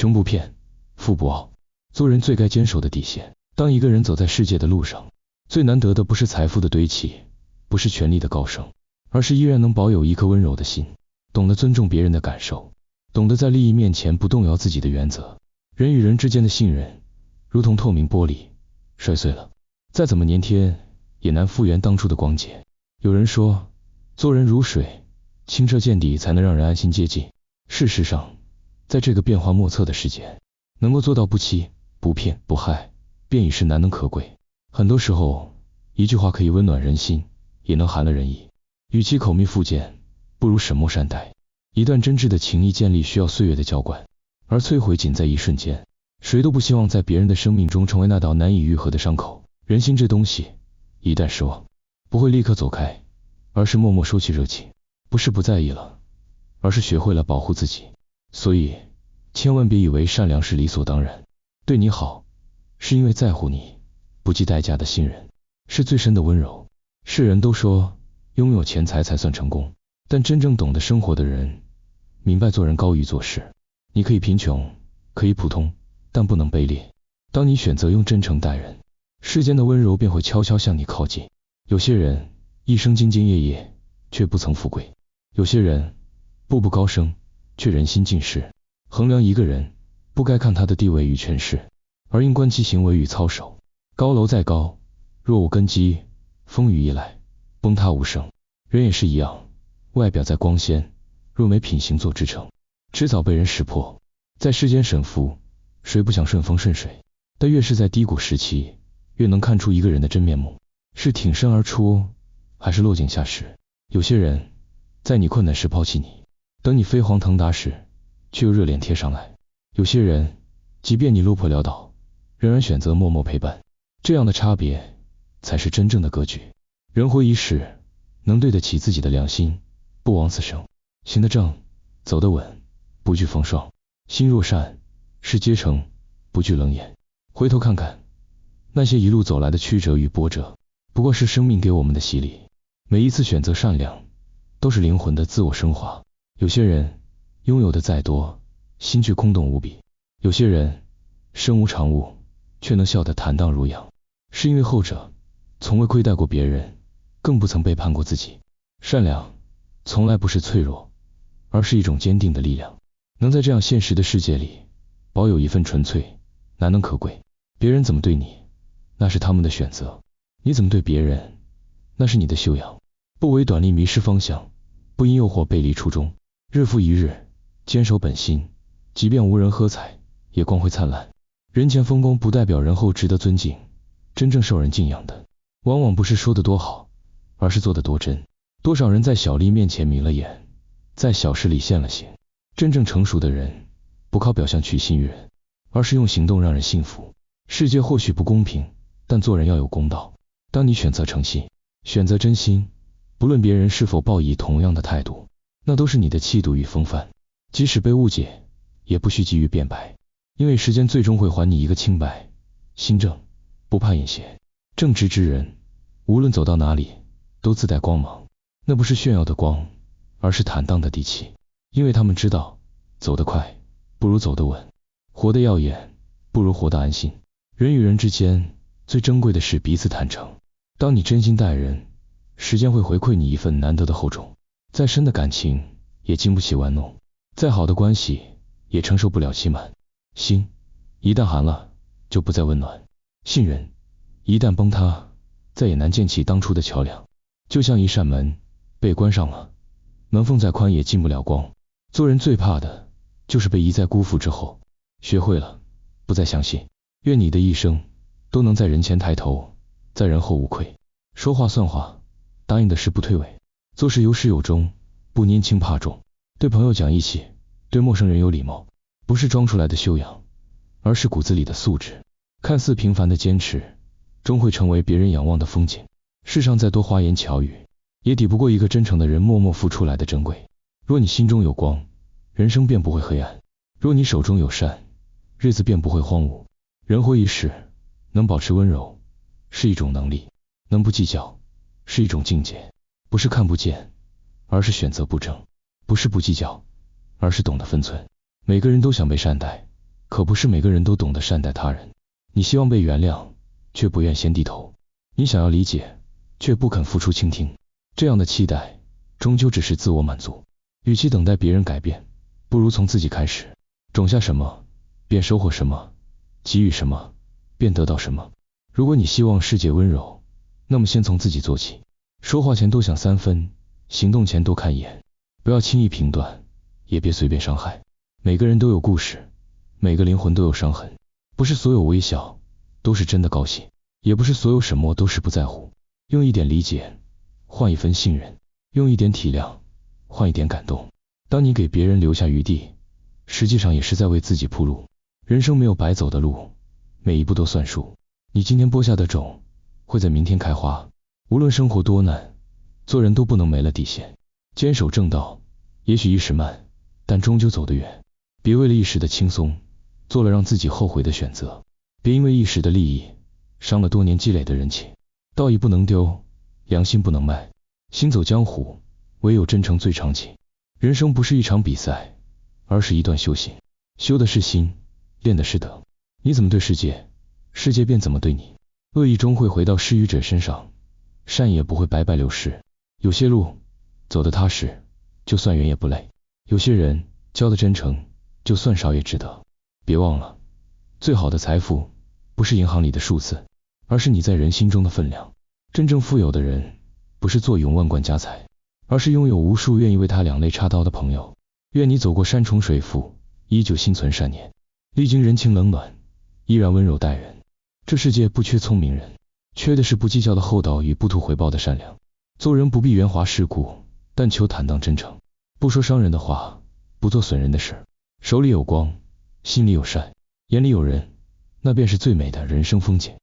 穷不骗，富不傲，做人最该坚守的底线。当一个人走在世界的路上，最难得的不是财富的堆砌，不是权力的高升，而是依然能保有一颗温柔的心，懂得尊重别人的感受，懂得在利益面前不动摇自己的原则。人与人之间的信任，如同透明玻璃，摔碎了，再怎么粘贴，也难复原当初的光洁。有人说，做人如水，清澈见底才能让人安心接近。事实上，在这个变化莫测的世界，能够做到不欺、不骗、不害，便已是难能可贵。很多时候，一句话可以温暖人心，也能寒了人意。与其口蜜腹剑，不如沈默善待。一段真挚的情谊建立需要岁月的浇灌，而摧毁仅在一瞬间。谁都不希望在别人的生命中成为那道难以愈合的伤口。人心这东西，一旦失望，不会立刻走开，而是默默收起热情。不是不在意了，而是学会了保护自己。所以，千万别以为善良是理所当然。对你好，是因为在乎你，不计代价的信任，是最深的温柔。世人都说，拥有钱财才算成功，但真正懂得生活的人，明白做人高于做事。你可以贫穷，可以普通，但不能卑劣。当你选择用真诚待人，世间的温柔便会悄悄向你靠近。有些人一生兢兢业业，却不曾富贵；有些人步步高升，却人心尽失。衡量一个人，不该看他的地位与权势，而应观其行为与操守。高楼再高，若无根基，风雨一来，崩塌无声。人也是一样，外表再光鲜，若没品行做支撑，迟早被人识破。在世间沈浮，谁不想顺风顺水？但越是在低谷时期，越能看出一个人的真面目，是挺身而出，还是落井下石。有些人在你困难时抛弃你，等你飞黄腾达时，却又热脸贴上来。有些人即便你落魄潦倒，仍然选择默默陪伴。这样的差别才是真正的格局。人活一世，能对得起自己的良心，不枉此生。行得正，走得稳，不惧风霜。心若善，事皆成，不惧冷眼。回头看看，那些一路走来的曲折与波折，不过是生命给我们的洗礼。每一次选择善良，都是灵魂的自我升华。有些人拥有的再多，心却空洞无比；有些人身无长物，却能笑得坦荡如羊。是因为后者从未亏待过别人，更不曾背叛过自己。善良从来不是脆弱，而是一种坚定的力量。能在这样现实的世界里保有一份纯粹，难能可贵。别人怎么对你，那是他们的选择；你怎么对别人，那是你的修养。不为短利迷失方向，不因诱惑背离初衷。日复一日，坚守本心，即便无人喝彩，也光辉灿烂。人前风光不代表人后值得尊敬，真正受人敬仰的，往往不是说得多好，而是做得多真。多少人在小利面前迷了眼，在小事里现了形。真正成熟的人，不靠表象取信于人，而是用行动让人信服。世界或许不公平，但做人要有公道。当你选择诚信，选择真心，不论别人是否报以同样的态度，那都是你的气度与风范。即使被误解，也不需急于辩白，因为时间最终会还你一个清白。心正，不怕隐邪。正直之人，无论走到哪里，都自带光芒。那不是炫耀的光，而是坦荡的底气。因为他们知道，走得快不如走得稳，活得耀眼不如活得安心。人与人之间最珍贵的是彼此坦诚。当你真心待人，时间会回馈你一份难得的厚重。再深的感情也经不起玩弄，再好的关系也承受不了欺瞒。心一旦寒了，就不再温暖；信任一旦崩塌，再也难建起当初的桥梁。就像一扇门被关上了，门缝再宽也进不了光。做人最怕的就是被一再辜负之后，学会了不再相信。愿你的一生都能在人前抬头，在人后无愧。说话算话，答应的事不推诿，做事有始有终，不拈轻怕重。对朋友讲义气，对陌生人有礼貌，不是装出来的修养，而是骨子里的素质。看似平凡的坚持，终会成为别人仰望的风景。世上再多花言巧语，也抵不过一个真诚的人默默付出来的珍贵。若你心中有光，人生便不会黑暗；若你手中有善，日子便不会荒芜。人活一世，能保持温柔是一种能力，能不计较是一种境界。不是看不见，而是选择不争；不是不计较，而是懂得分寸。每个人都想被善待，可不是每个人都懂得善待他人。你希望被原谅，却不愿先低头；你想要理解，却不肯付出倾听。这样的期待，终究只是自我满足。与其等待别人改变，不如从自己开始。种下什么，便收获什么；给予什么，便得到什么。如果你希望世界温柔，那么先从自己做起。说话前多想3分，行动前多看一眼。不要轻易评断，也别随便伤害。每个人都有故事，每个灵魂都有伤痕。不是所有微笑都是真的高兴，也不是所有沉默都是不在乎。用一点理解换一份信任，用一点体谅换一点感动。当你给别人留下余地，实际上也是在为自己铺路。人生没有白走的路，每一步都算数。你今天播下的种，会在明天开花。无论生活多难，做人都不能没了底线。坚守正道，也许一时慢，但终究走得远。别为了一时的轻松，做了让自己后悔的选择。别因为一时的利益，伤了多年积累的人情。道义不能丢，良心不能卖。行走江湖，唯有真诚最长情。人生不是一场比赛，而是一段修行。修的是心，练的是德。你怎么对世界，世界便怎么对你。恶意终会回到施予者身上，善也不会白白流失。有些路走得踏实，就算远也不累；有些人交得真诚，就算少也值得。别忘了，最好的财富不是银行里的数字，而是你在人心中的分量。真正富有的人，不是坐拥万贯家财，而是拥有无数愿意为他两肋插刀的朋友。愿你走过山重水复，依旧心存善念，历经人情冷暖，依然温柔待人。这世界不缺聪明人，缺的是不计较的厚道与不图回报的善良。做人不必圆滑世故，但求坦荡真诚。不说伤人的话，不做损人的事。手里有光，心里有善，眼里有人，那便是最美的人生风景。